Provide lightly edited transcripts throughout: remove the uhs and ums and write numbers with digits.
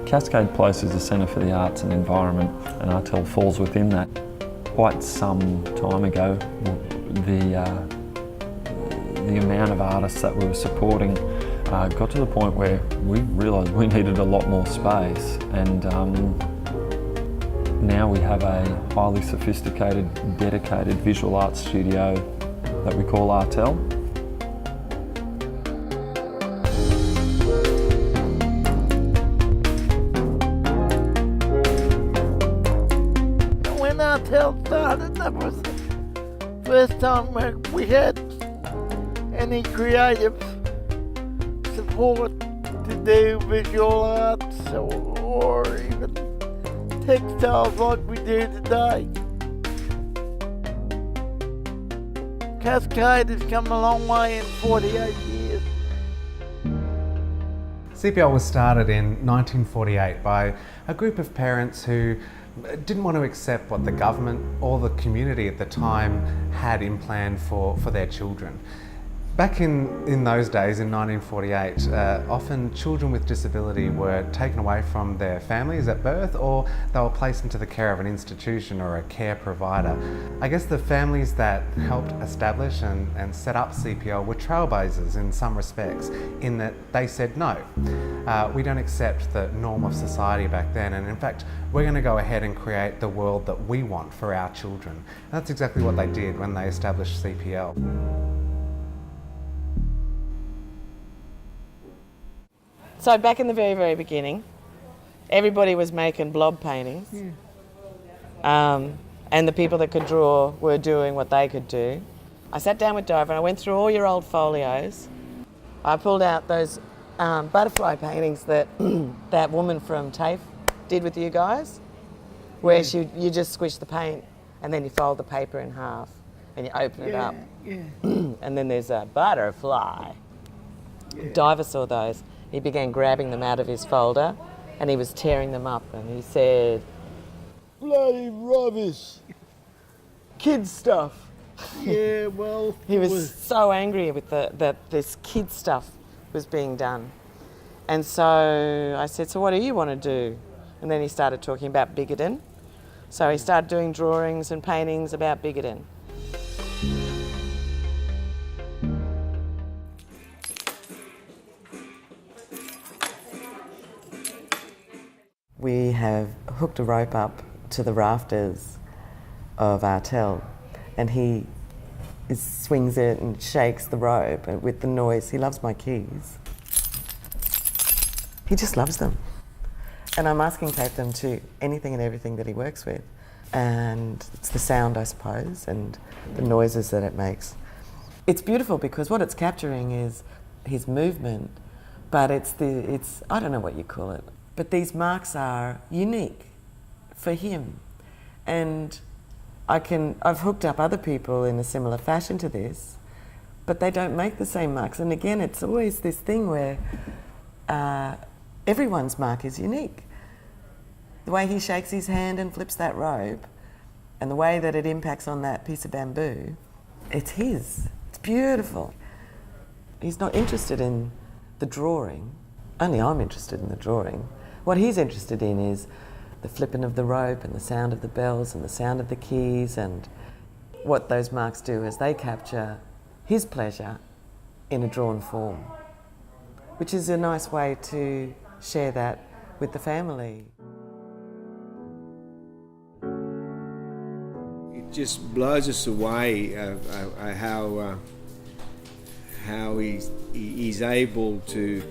Cascade Place is a centre for the arts and environment, and Artel falls within that. Quite some time ago, the amount of artists that we were supporting got to the point where we realised we needed a lot more space, and now we have a highly sophisticated, dedicated visual arts studio that we call Artel. When Artel started, that was the first time we had any creative support to do visual arts or even textiles like we do today. Cascade has come a long way in 48 years. CPL was started in 1948 by a group of parents who didn't want to accept what the government or the community at the time had in plan for their children. Back in those days, in 1948, often children with disability were taken away from their families at birth, or they were placed into the care of an institution or a care provider. I guess the families that helped establish and set up CPL were trailblazers in some respects, in that they said no. We don't accept the norm of society back then, and in fact, we're going to go ahead and create the world that we want for our children. And that's exactly what they did when they established CPL. So back in the very, very beginning, everybody was making blob paintings. And the people that could draw were doing what they could do. I sat down with Dover and I went through all your old folios. I pulled out those butterfly paintings that that woman from TAFE did with you guys, where you just squish the paint and then you fold the paper in half and you open it up. And then there's a butterfly. Diver saw those. He began grabbing them out of his folder and he was tearing them up and he said, "Bloody rubbish, kid stuff." Yeah, well... He was so angry with that this kid stuff was being done. And so I said, "So what do you want to do?" And then he started talking about Bigoden. So he started doing drawings and paintings about Bigoden. We have hooked a rope up to the rafters of Artel, and he swings it and shakes the rope with the noise. He loves my keys. He just loves them. And I'm masking tape them to anything and everything that he works with. And it's the sound, I suppose, and the noises that it makes. It's beautiful because what it's capturing is his movement, but it's I don't know what you call it. But these marks are unique for him. And I've hooked up other people in a similar fashion to this, but they don't make the same marks. And again, it's always this thing where everyone's mark is unique. The way he shakes his hand and flips that rope, and the way that it impacts on that piece of bamboo, it's his. It's beautiful. He's not interested in the drawing. Only I'm interested in the drawing. What he's interested in is the flipping of the rope and the sound of the bells and the sound of the keys, and what those marks do is they capture his pleasure in a drawn form, which is a nice way to share that with the family. It just blows us away how he's able to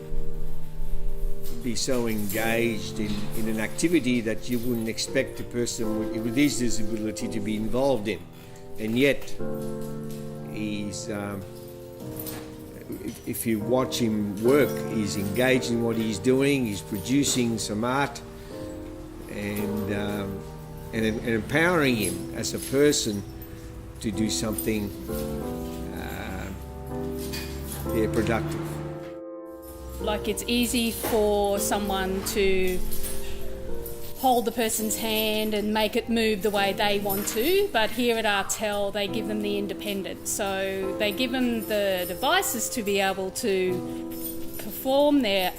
be so engaged in an activity that you wouldn't expect a person with his disability to be involved in, and yet he's if you watch him work, he's engaged in what he's doing. He's producing some art and empowering him as a person to do something productive. Like, it's easy for someone to hold the person's hand and make it move the way they want to, but here at Artel they give them the independence. So they give them the devices to be able to perform their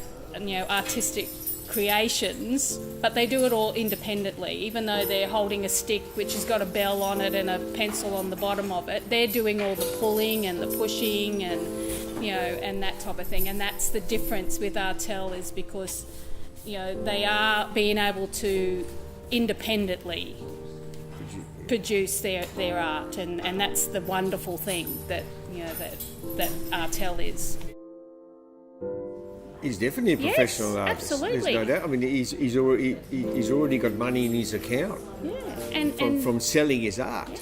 artistic creations, but they do it all independently. Even though they're holding a stick which has got a bell on it and a pencil on the bottom of it, they're doing all the pulling and the pushing and, you know, and that type of thing. And that's the difference with Artel, is because, you know, they are being able to independently produce their art, and that's the wonderful thing that, you know, that Artel is. He's definitely a professional artist. Absolutely. There's no doubt. I mean, he's already got money in his account. Yeah, from selling his art. Yeah.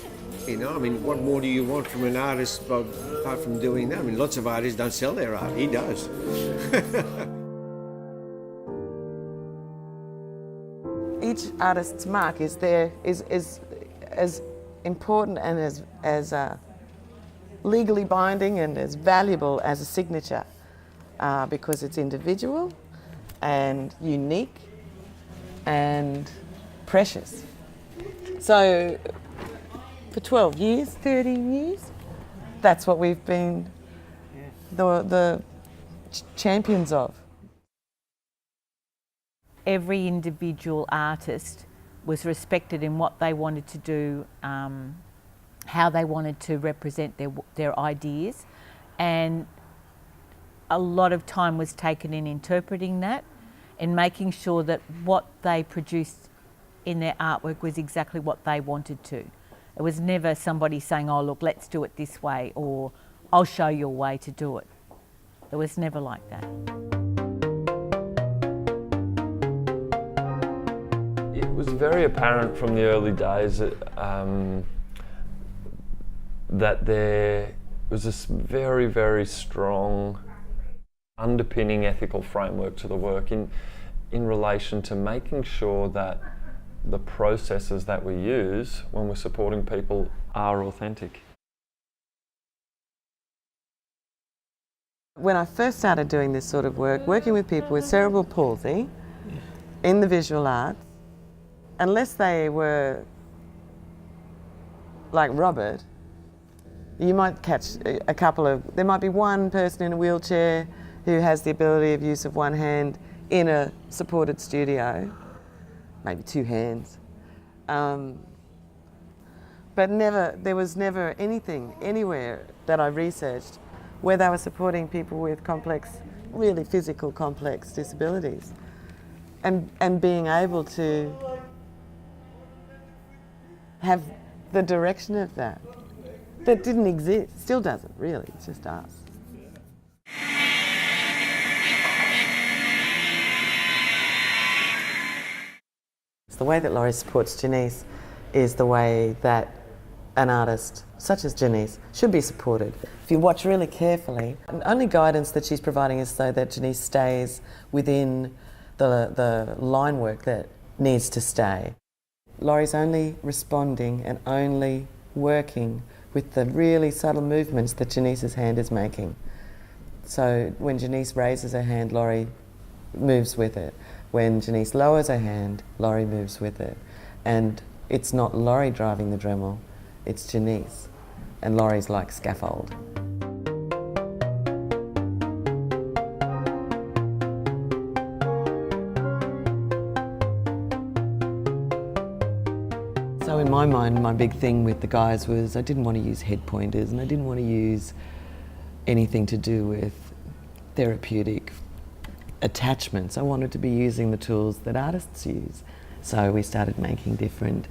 You know, I mean, what more do you want from an artist apart from doing that? I mean, lots of artists don't sell their art. He does. Each artist's mark is as important and as legally binding and as valuable as a signature, because it's individual and unique and precious. So for 12 years, 13 years, that's what we've been the champions of. Every individual artist was respected in what they wanted to do, how they wanted to represent their ideas, and a lot of time was taken in interpreting that and making sure that what they produced in their artwork was exactly what they wanted to. It was never somebody saying, oh look, let's do it this way, or I'll show you a way to do it. It was never like that. It was very apparent from the early days that there was this very, very strong underpinning ethical framework to the work in relation to making sure that the processes that we use when we're supporting people are authentic. When I first started doing this sort of work, working with people with cerebral palsy in the visual arts, unless they were like Robert, you might catch a couple of, there might be one person in a wheelchair who has the ability of use of one hand in a supported studio, maybe two hands. But there was never anything anywhere that I researched where they were supporting people with complex, really physical complex disabilities, and being able to have the direction of that didn't exist, still doesn't really, it's just us. The way that Laurie supports Genice is the way that an artist such as Genice should be supported. If you watch really carefully, the only guidance that she's providing is so that Genice stays within the line work that needs to stay. Laurie's only responding and only working with the really subtle movements that Genice's hand is making. So when Genice raises her hand, Laurie moves with it. When Genice lowers her hand, Laurie moves with it. And it's not Laurie driving the Dremel, it's Genice. And Laurie's like scaffold. So in my mind, my big thing with the guys was I didn't want to use head pointers and I didn't want to use anything to do with therapeutic attachments. I wanted to be using the tools that artists use. So we started making different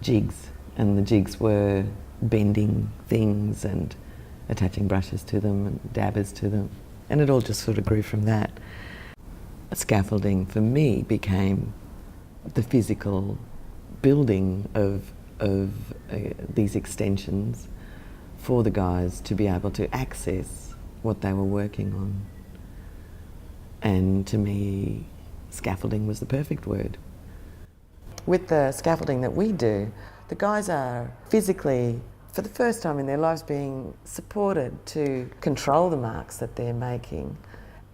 jigs, and the jigs were bending things and attaching brushes to them and dabbers to them. And it all just sort of grew from that. Scaffolding for me became the physical building of these extensions for the guys to be able to access what they were working on. And to me, scaffolding was the perfect word. With the scaffolding that we do, the guys are physically, for the first time in their lives, being supported to control the marks that they're making.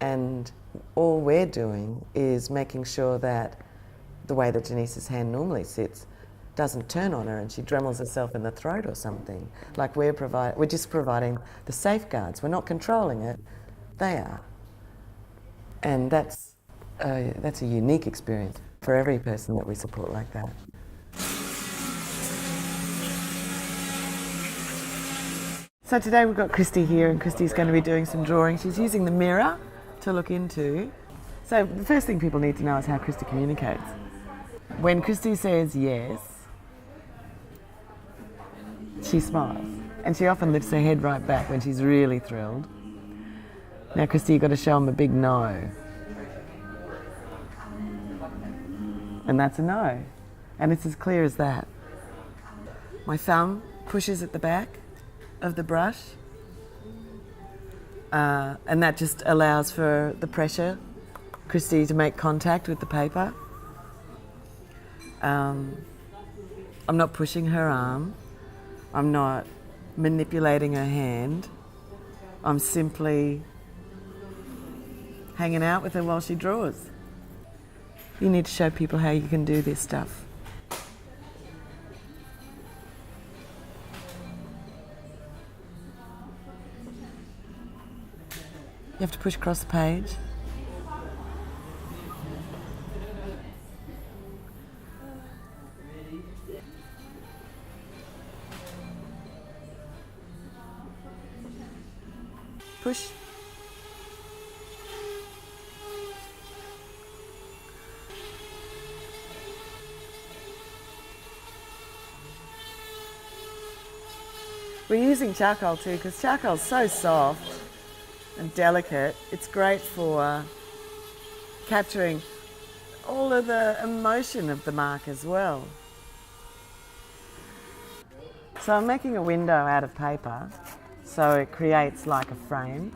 And all we're doing is making sure that the way that Genice's hand normally sits doesn't turn on her and she dremels herself in the throat or something. Like we're just providing the safeguards. We're not controlling it, they are. And that's that's a unique experience for every person that we support like that. So today we've got Kristi here, and Kristi's going to be doing some drawing. She's using the mirror to look into. So the first thing people need to know is how Kristi communicates. When Kristi says yes, she smiles, and she often lifts her head right back when she's really thrilled. Now Kristi, you've got to show them a big no. And that's a no. And it's as clear as that. My thumb pushes at the back of the brush, and that just allows for the pressure, Kristi, to make contact with the paper. I'm not pushing her arm, I'm not manipulating her hand, I'm simply hanging out with her while she draws. You need to show people how you can do this stuff. You have to push across the page. Push. We're using charcoal too, because charcoal's so soft and delicate. It's great for capturing all of the emotion of the mark as well. So I'm making a window out of paper, so it creates like a frame.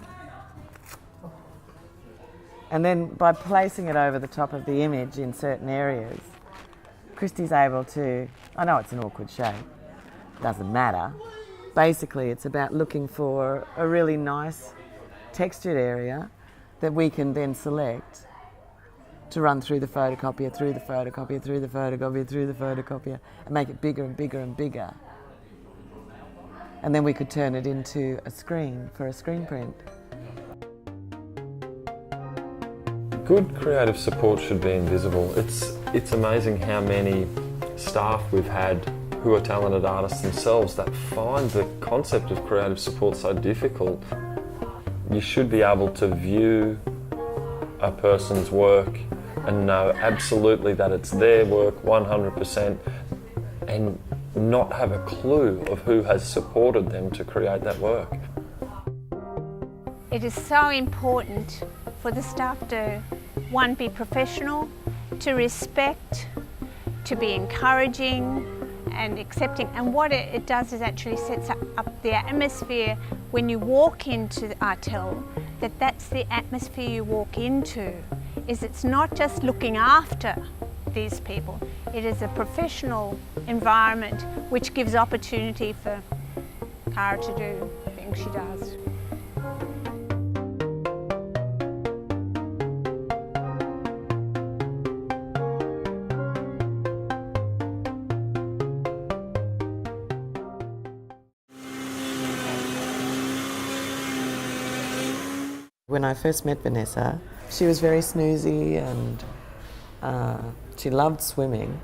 And then by placing it over the top of the image in certain areas, Kristi's able to, I know it's an awkward shape, doesn't matter. Basically it's about looking for a really nice textured area that we can then select to run through the photocopier, through the photocopier, through the photocopier, through the photocopier, and make it bigger and bigger and bigger. And then we could turn it into a screen for a screen print. Good creative support should be invisible. It's amazing how many staff we've had who are talented artists themselves that find the concept of creative support so difficult. You should be able to view a person's work and know absolutely that it's their work 100% and not have a clue of who has supported them to create that work. It is so important for the staff to, one, be professional, to respect, to be encouraging and accepting. And what it does is actually sets up the atmosphere when you walk into Artel, that's the atmosphere you walk into. Is it's not just looking after these people, it is a professional environment which gives opportunity for Cara to do the things she does. When I first met Vanessa, she was very snoozy and she loved swimming.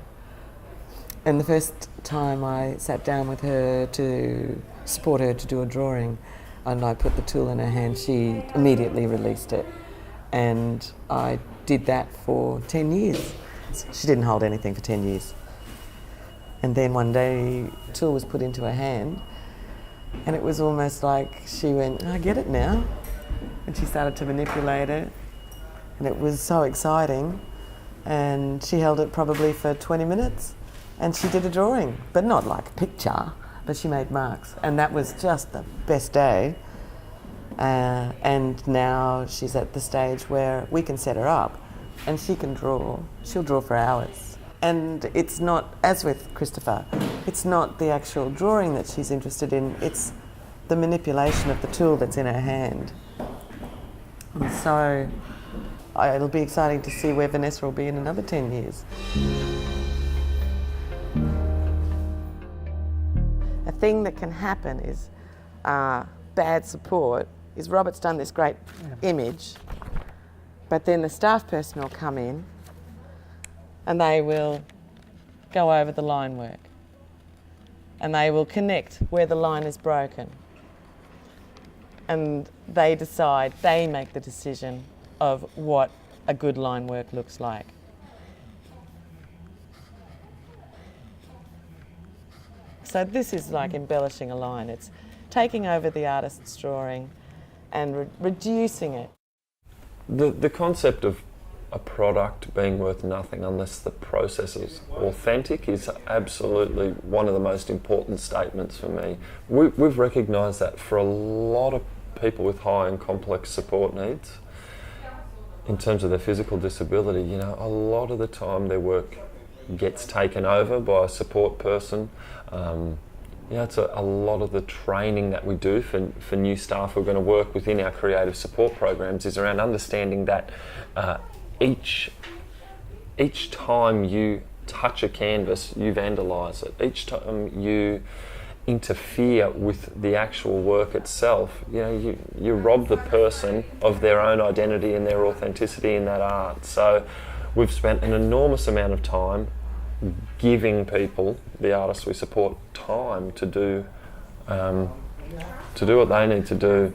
And the first time I sat down with her to support her to do a drawing and I put the tool in her hand, she immediately released it. And I did that for 10 years. She didn't hold anything for 10 years. And then one day, the tool was put into her hand and it was almost like she went, I get it now. And she started to manipulate it, and it was so exciting. And she held it probably for 20 minutes, and she did a drawing, but not like a picture, but she made marks. And that was just the best day. And now she's at the stage where we can set her up, and she can draw. She'll draw for hours. And it's not, as with Christopher, it's not the actual drawing that she's interested in, it's the manipulation of the tool that's in her hand. And so it'll be exciting to see where Vanessa will be in another 10 years. A thing that can happen is bad support. Is Robert's done this great image, But then the staff person will come in and they will go over the line work and they will connect where the line is broken. And they decide, they make the decision of what a good line work looks like. So this is like embellishing a line. It's taking over the artist's drawing and reducing it. The concept of a product being worth nothing unless the process is authentic is absolutely one of the most important statements for me. We've recognised that for a lot of people with high and complex support needs, in terms of their physical disability, you know, a lot of the time their work gets taken over by a support person. You know, it's a lot of the training that we do for new staff who are going to work within our creative support programs is around understanding that each time you touch a canvas, you vandalise it. Each time you interfere with the actual work itself, you know, you rob the person of their own identity and their authenticity in that art. So we've spent an enormous amount of time giving people, the artists we support, time to do what they need to do.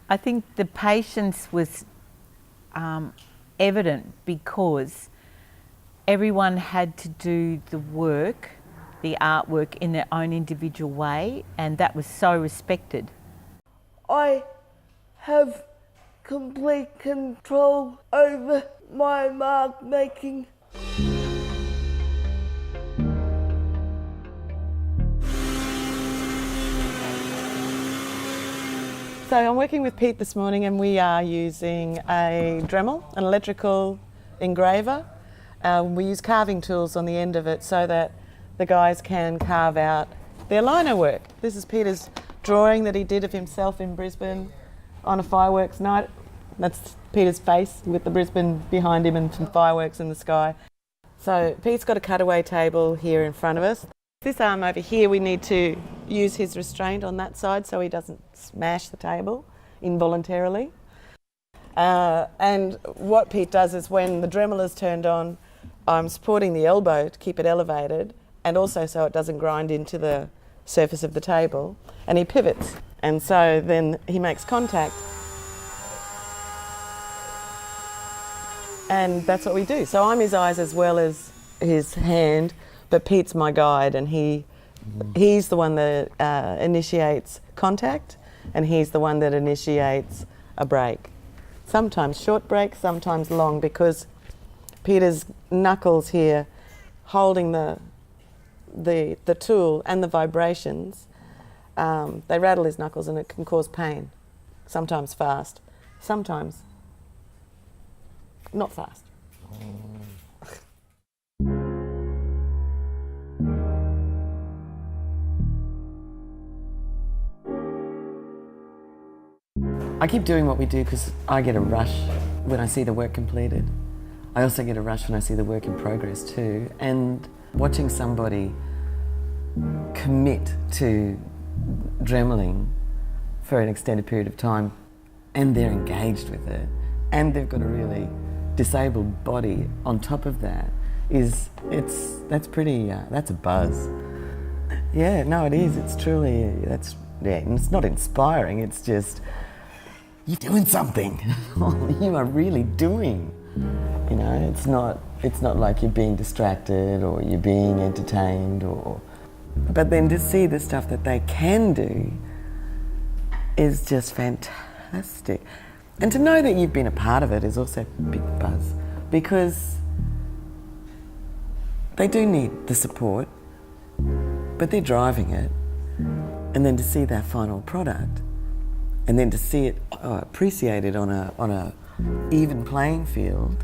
I think the patience was evident because everyone had to do the work, the artwork, in their own individual way, and that was so respected. I have complete control over my mark making. So I'm working with Pete this morning and we are using a Dremel, an electrical engraver. We use carving tools on the end of it so that the guys can carve out their liner work. This is Peter's drawing that he did of himself in Brisbane on a fireworks night. That's Peter's face with the Brisbane behind him and some fireworks in the sky. So Pete's got a cutaway table here in front of us. This arm over here, we need to use his restraint on that side so he doesn't smash the table involuntarily. And what Pete does is when the Dremel is turned on, I'm supporting the elbow to keep it elevated and also so it doesn't grind into the surface of the table, and he pivots. And so then he makes contact. And that's what we do. So I'm his eyes as well as his hand, but Pete's my guide, and he's the one that initiates contact, and he's the one that initiates a break. Sometimes short breaks, sometimes long, because Peter's knuckles here holding the tool and the vibrations, they rattle his knuckles and it can cause pain. Sometimes fast, sometimes not fast. I keep doing what we do because I get a rush when I see the work completed. I also get a rush when I see the work in progress too. And watching somebody commit to dremeling for an extended period of time and they're engaged with it and they've got a really disabled body on top of that that's a buzz. Yeah, no, it is. It's truly, and it's not inspiring, it's just, you're doing something. You are really doing. You know, it's not like you're being distracted or you're being entertained but then to see the stuff that they can do is just fantastic. And to know that you've been a part of it is also a big buzz, because they do need the support, but they're driving it. And then to see that final product, and then to see it appreciated on a even playing field,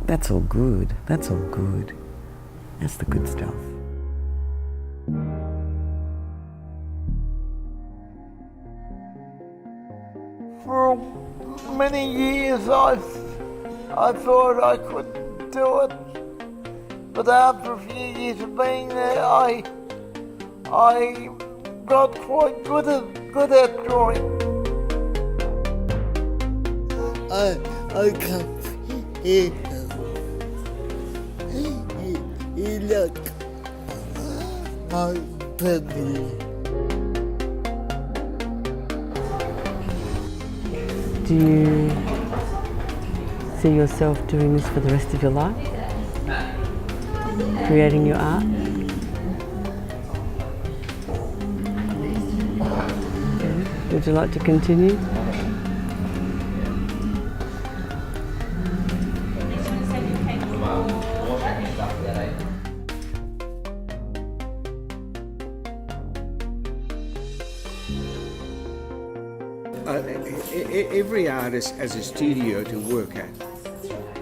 that's all good. That's all good. That's the good stuff. For many years I thought I could do it, but after a few years of being there, I got quite good at drawing. I can't hear him. He looked ugly. Do you see yourself doing this for the rest of your life? Creating your art? Would you like to continue? Every artist has a studio to work at.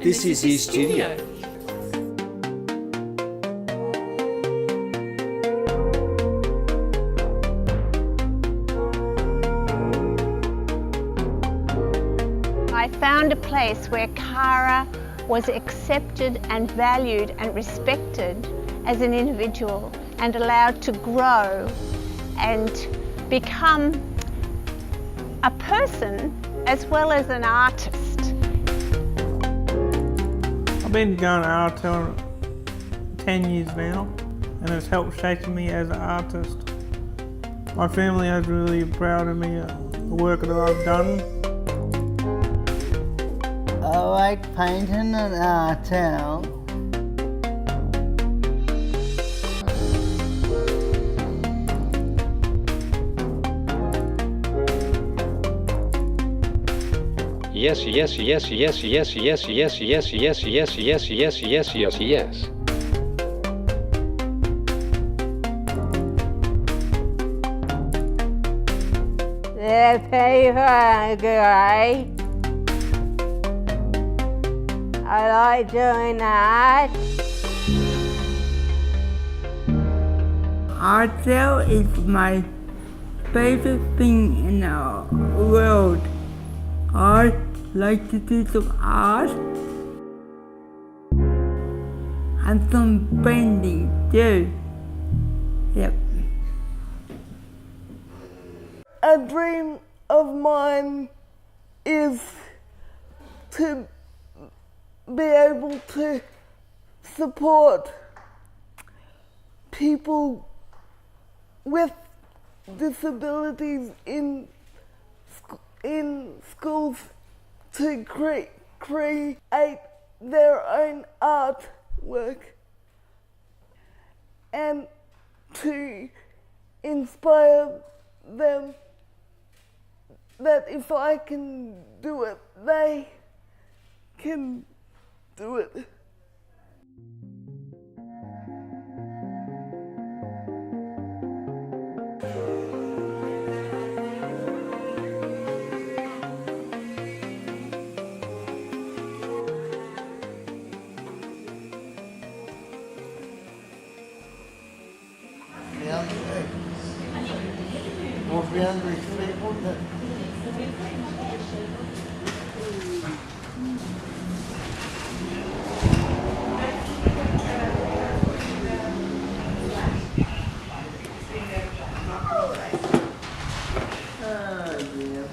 This is his studio. I found a place where Kara was accepted and valued and respected as an individual and allowed to grow and become a person as well as an artist. I've been going to Artel 10 years now, and it's helped shape me as an artist. My family is really proud of me, the work that I've done. I like painting at Artel. Yes, yes, yes, yes, yes, yes, yes, yes, yes, yes, yes, yes, yes, yes, yes. The paper great. I like doing that. Artel is my favorite thing in the world. I like to do some art and some painting too. Yep. A dream of mine is to be able to support people with disabilities in schools to create their own artwork and to inspire them that if I can do it, they can do it. People that Oh, dear.